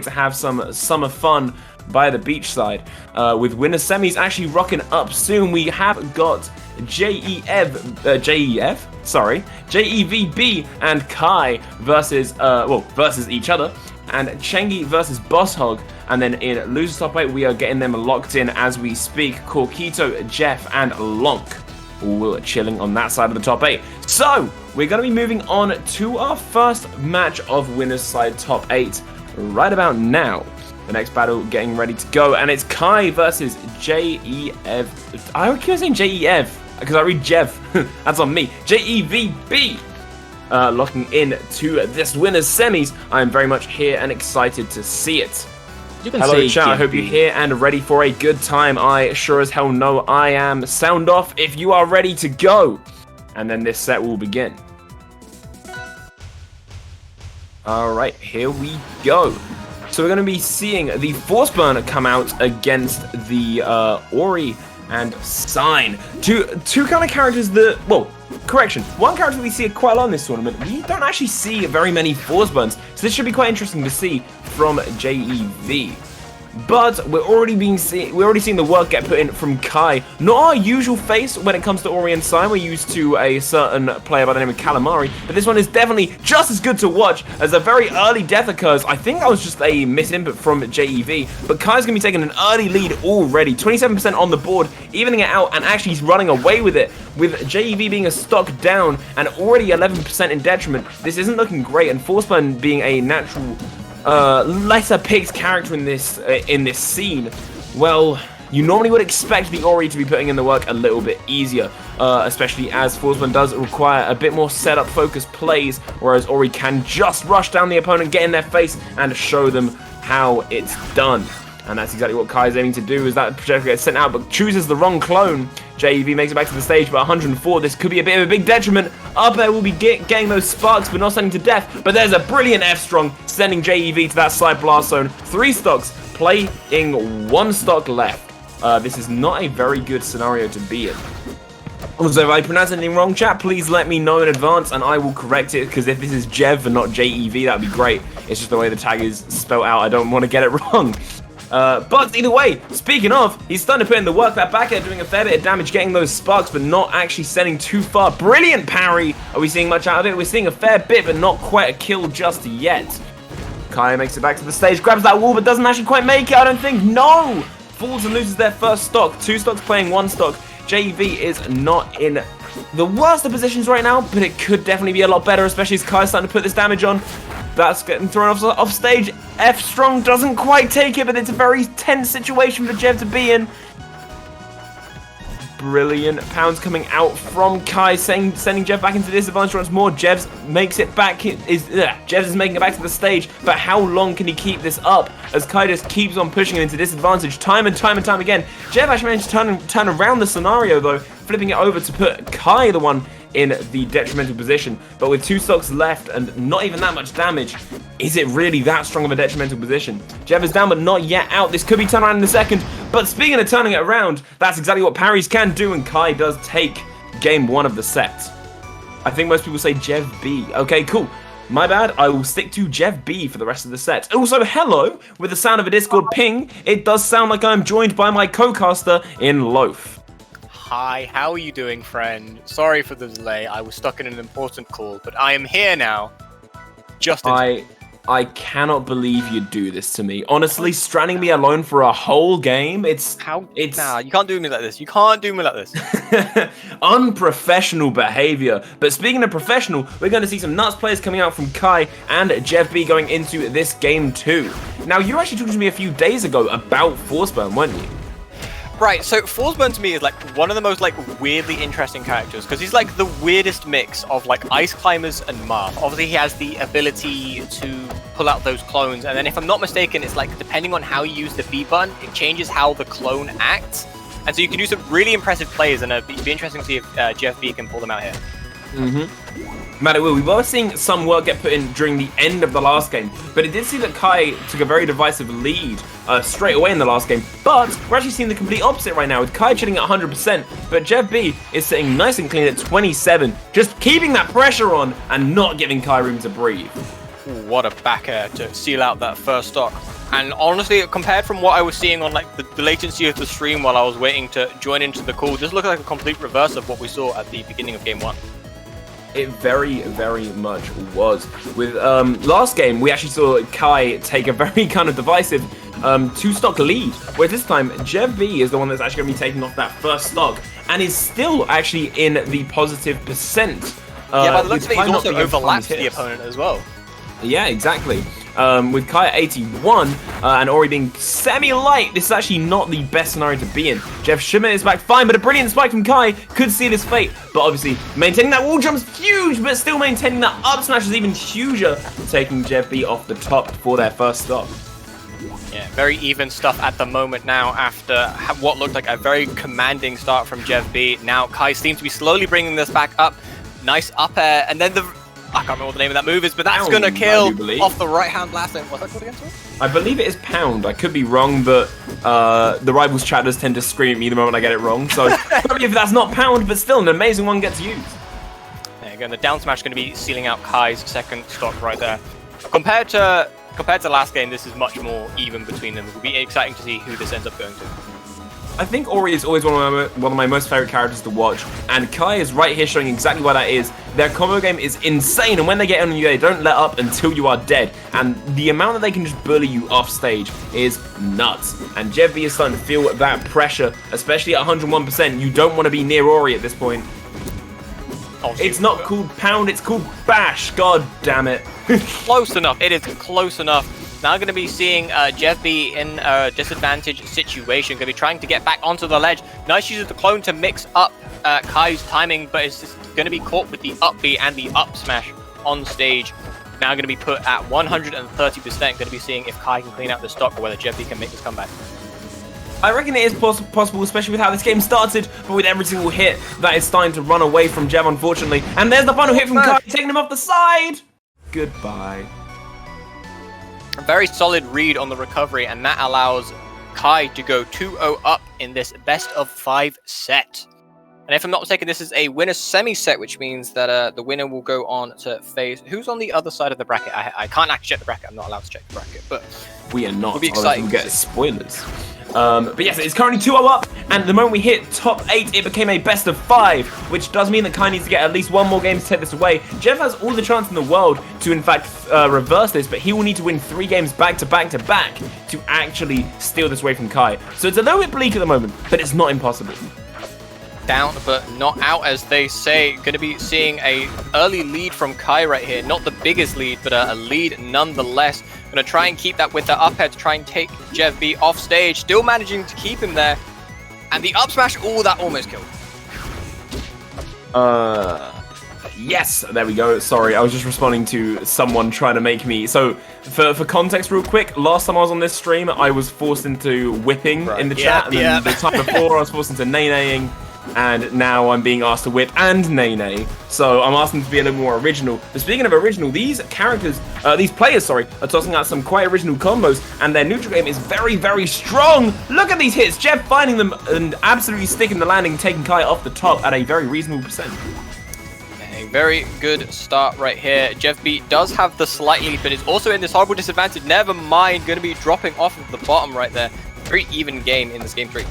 to have some summer fun by the beachside. With winners semis actually rocking up soon, we have got J.E.V.B and Kai versus each other, and Chengi versus Boss Hog. And then in losers top 8, we are getting them locked in as we speak. Corquito, Jeff, and Lonk all chilling on that side of the top 8. So we're going to be moving on to our first match of winners side top 8 right about now. The next battle getting ready to go, and it's Kai versus J.E.V. I keep saying J.E.V. because I read Jev. That's on me. J.E.V.B. Locking in to this winners semis. I am very much here and excited to see it. Hello chat, I hope you're here and ready for a good time. I sure as hell know I am. Sound off if you are ready to go. And then this set will begin. Alright, here we go. So we're going to be seeing the Force Burn come out against the Ori and Sign. Two kind of characters that, well, correction, one character we see quite a lot in this tournament. We don't actually see very many Force Burns, so this should be quite interesting to see from J.E.V. But we're already seeing the work get put in from Kai. Not our usual face when it comes to Ori and Sign. We're used to a certain player by the name of Calamari, but this one is definitely just as good to watch as a very early death occurs. I think that was just a misinput from J.E.V, but Kai's going to be taking an early lead already. 27% on the board, evening it out, and actually he's running away with it. With J.E.V being a stock down and already 11% in detriment, this isn't looking great, and Forceburn being a natural lesser picked character in this scene, well, you normally would expect the Ori to be putting in the work a little bit easier, especially as Forceburn does require a bit more setup focused plays, whereas Ori can just rush down the opponent, get in their face, and show them how it's done. And that's exactly what Kai is aiming to do, as that projectile gets sent out, but chooses the wrong clone. J.E.V makes it back to the stage, but 104, this could be a bit of a big detriment. Up there will be getting those sparks, but not sending to death. But there's a brilliant F-Strong, sending J.E.V to that side blast zone. 3 stocks, playing 1 stock left. This is not a very good scenario to be in. Also, if I pronounce anything wrong, chat, please let me know in advance, and I will correct it, because if this is Jev and not J.E.V, that would be great. It's just the way the tag is spelled out, I don't want to get it wrong. But either way, speaking of, he's starting to put in the work. That back air doing a fair bit of damage, getting those sparks, but not actually sending too far. Brilliant parry. Are we seeing much out of it? We're seeing a fair bit, but not quite a kill just yet. Kai makes it back to the stage, grabs that wall, but doesn't actually quite make it, I don't think. No! Falls and loses their first stock. 2 stocks playing 1 stock. J.E.V is not in the worst of positions right now, but it could definitely be a lot better, especially as Kai's starting to put this damage on. That's getting thrown off stage. F-Strong doesn't quite take it, but it's a very tense situation for Jev to be in. Brilliant pounds coming out from Kai, sending Jev back into disadvantage once more. Jevs makes it back. Jevs is making it back to the stage, but how long can he keep this up as Kai just keeps on pushing it into disadvantage time and time again? Jev actually managed to turn around the scenario though, flipping it over to put Kai the one in the detrimental position, but with 2 stocks left and not even that much damage, is it really that strong of a detrimental position? Jev is down but not yet out. This could be turned around in a second, but speaking of turning it around, that's exactly what parries can do, and Kai does take game 1 of the set. I think most people say J.E.V.B. Okay, cool. My bad, I will stick to J.E.V.B for the rest of the set. Also, hello, with the sound of a Discord ping, it does sound like I'm joined by my co-caster in Loaf. Hi, how are you doing, friend? Sorry for the delay, I was stuck in an important call, but I am here now. Just in I cannot believe you'd do this to me. Honestly, stranding me alone for a whole game, Nah, you can't do me like this. You can't do me like this. Unprofessional behavior. But speaking of professional, we're going to see some nuts players coming out from Kai and J.E.V.B going into this game too. Now, you were actually talking to me a few days ago about Forceburn, weren't you? Right, so Forceburn to me is like one of the most like weirdly interesting characters because he's like the weirdest mix of like Ice Climbers and Marth. Obviously he has the ability to pull out those clones, and then if I'm not mistaken, it's like depending on how you use the B button, it changes how the clone acts. And so you can do some really impressive plays, and it'd be interesting to see if J.E.V.B can pull them out here. Matt, we were seeing some work get put in during the end of the last game, but it did seem that Kai took a very divisive lead straight away in the last game. But we're actually seeing the complete opposite right now, with Kai chilling at 100%, but J.E.V.B is sitting nice and clean at 27, just keeping that pressure on and not giving Kai room to breathe. what a back air to seal out that first stock. And honestly, compared from what I was seeing on like the latency of the stream while I was waiting to join into the call, this looked like a complete reverse of what we saw at the beginning of game 1. It very, very much was. With last game, we actually saw Kai take a very kind of divisive 2-stock lead, whereas this time, J.E.V.B is the one that's actually going to be taking off that first stock, and is still actually in the positive percent. Yeah, by the looks of it, he's also overlapped the opponent as well. Yeah, exactly. With Kai at 81 and Ori being semi-light, this is actually not the best scenario to be in. Jeff Schmidt is back fine, but a brilliant spike from Kai could seal his fate. But obviously, maintaining that wall jump's huge, but still maintaining that up smash is even huger, taking J.E.V.B off the top for their first stop. Yeah, very even stuff at the moment now after what looked like a very commanding start from J.E.V.B. Now Kai seems to be slowly bringing this back up. Nice up air, and then I can't remember what the name of that move is, but that's going to kill off the right-hand blast. What's that called again, sorry? I believe it is Pound. I could be wrong, but the Rivals chatters tend to scream at me the moment I get it wrong. So probably if that's not Pound, but still an amazing one gets used. There you go. The down smash is going to be sealing out Kai's second stock right there. Compared to last game, this is much more even between them. It will be exciting to see who this ends up going to. I think Ori is always one of my most favorite characters to watch, and Kai is right here showing exactly why that is. Their combo game is insane, and when they get on you, they don't let up until you are dead. And the amount that they can just bully you off stage is nuts. And J.E.V.B is starting to feel that pressure, especially at 101%. You don't want to be near Ori at this point. It's not called Pound, it's called Bash. God damn it. Close enough. It is close enough. Now going to be seeing J.E.V.B in a disadvantaged situation. Going to be trying to get back onto the ledge. Nice use of the clone to mix up Kai's timing, but it's just going to be caught with the up B and the up smash on stage. Now going to be put at 130%. Going to be seeing if Kai can clean out the stock or whether J.E.V.B can make this comeback. I reckon it is possible, especially with how this game started, but with every single hit, that is starting to run away from J.E.V.B, unfortunately. And there's the final hit from Kai, taking him off the side! Goodbye. A very solid read on the recovery, and that allows Kai to go 2-0 up in this best-of-5 set. And if I'm not mistaken, this is a winner semi-set, which means that the winner will go on to face... Who's on the other side of the bracket? I can't actually check the bracket. I'm not allowed to check the bracket, but... We are not. It'll be exciting. We'll get spoilers. But yes, it's currently 2-0 up, and the moment we hit top 8, it became a best of 5, which does mean that Kai needs to get at least one more game to take this away. J.E.V.B has all the chance in the world to, in fact, reverse this, but he will need to win 3 games back to back to back to actually steal this away from Kai. So it's a little bit bleak at the moment, but it's not impossible. Down but not out, as they say. Going to be seeing a early lead from Kai right here. Not the biggest lead, but a lead nonetheless. Going to try and keep that with the up air to try and take J.E.V.B off stage. Still managing to keep him there. And the up smash, oh, that almost killed. Yes, there we go. Sorry, I was just responding to someone trying to make me... So, for context real quick, last time I was on this stream, I was forced into whipping in the chat. And then the time before, I was forced into nay-naying. And now I'm being asked to whip and nay-nay. So I'm asking to be a little more original. But speaking of original, these players, are tossing out some quite original combos, and their neutral game is very, very strong. Look at these hits. J.E.V.B finding them and absolutely sticking the landing, taking Kai off the top at a very reasonable percent. A very good start right here. J.E.V.B does have the slight lead, but is also in this horrible disadvantage. Never mind, going to be dropping off of the bottom right there. Very even game in this game 3.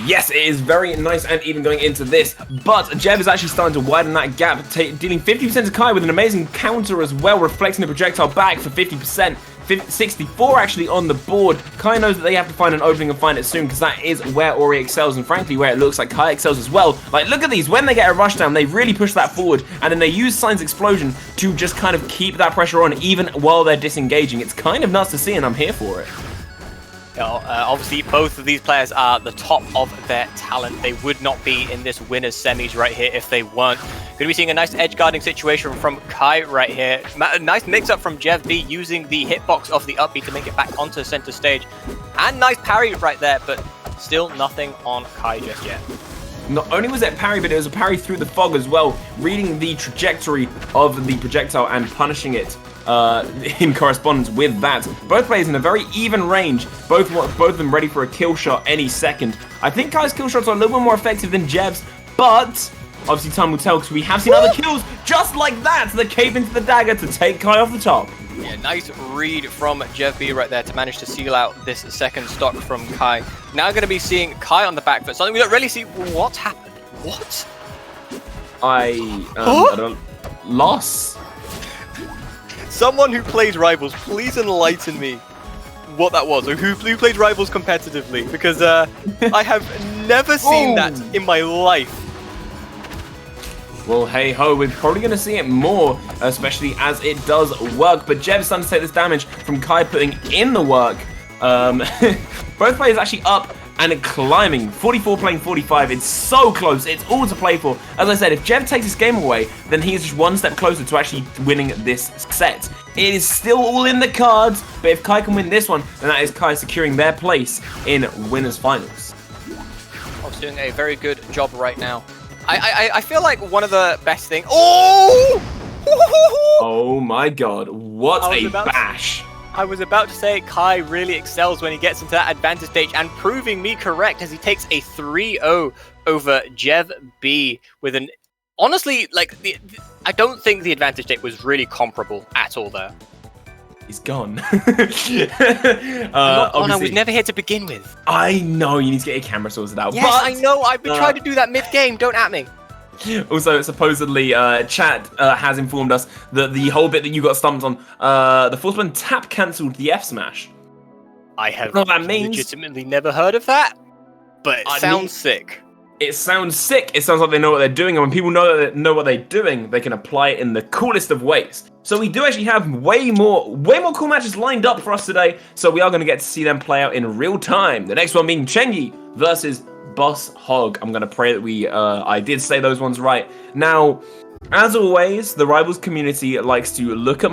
Yes, it is very nice and even going into this, but J.E.V.B is actually starting to widen that gap, dealing 50% to Kai with an amazing counter as well, reflecting the projectile back for 50%. 64 actually on the board. Kai knows that they have to find an opening and find it soon, because that is where Ori excels, and frankly where it looks like Kai excels as well. Like, look at these, when they get a rush down, they really push that forward, and then they use Sign's explosion to just kind of keep that pressure on even while they're disengaging. It's kind of nuts to see, and I'm here for it. Obviously, both of these players are the top of their talent. They would not be in this winner's semis right here if they weren't. Going to be seeing a nice edge guarding situation from Kai right here. Nice mix-up from J.E.V.B using the hitbox of the up B to make it back onto center stage. And nice parry right there, but still nothing on Kai just yet. Not only was it parry, but it was a parry through the fog as well, reading the trajectory of the projectile and punishing it in correspondence with that. Both players in a very even range, both of them ready for a kill shot any second. I think Kai's kill shots are a little bit more effective than J.E.V.'s, but Obviously, time will tell because we have seen other kills just like that. The cave into the dagger to take Kai off the top. Yeah, nice read from J.E.V.B right there to manage to seal out this second stock from Kai. Now going to be seeing Kai on the back foot. Something we don't really see. What happened? What? I don't... Loss. Someone who plays Rivals, please enlighten me what that was, or who plays Rivals competitively, because I have never seen that in my life. Well, hey ho, we're probably going to see it more, especially as it does work. But J.E.V.B's starting to take this damage from Kai putting in the work. Both players actually up and climbing. 44 playing 45. It's so close. It's all to play for. As I said, if J.E.V.B takes this game away, then he is just one step closer to actually winning this set. It is still all in the cards, but if Kai can win this one, then that is Kai securing their place in winners finals. I was doing a very good job right now. I feel like one of the best things. Oh! Oh my god, what a bash! I was about to say Kai really excels when he gets into that advantage stage, and proving me correct as he takes a 3-0 over J.E.V.B with an... Honestly, like, I don't think the advantage state was really comparable at all there. He's gone. I was never here to begin with. I know, you need to get your camera sorted out. Yes, but, I know, I've been trying to do that mid-game, don't at me. Also, supposedly, chat has informed us that the whole bit that you got stumped on, the Forceburn tap cancelled the F smash. I have means. legitimately never heard of that, but it sounds sick. It sounds sick. It sounds like they know what they're doing, and when people know what they're doing, they can apply it in the coolest of ways. So we do actually have way more cool matches lined up for us today. So we are going to get to see them play out in real time. The next one being Chengi versus Boss Hog. I'm going to pray that I did say those ones right. Now, as always, the Rivals community likes to look at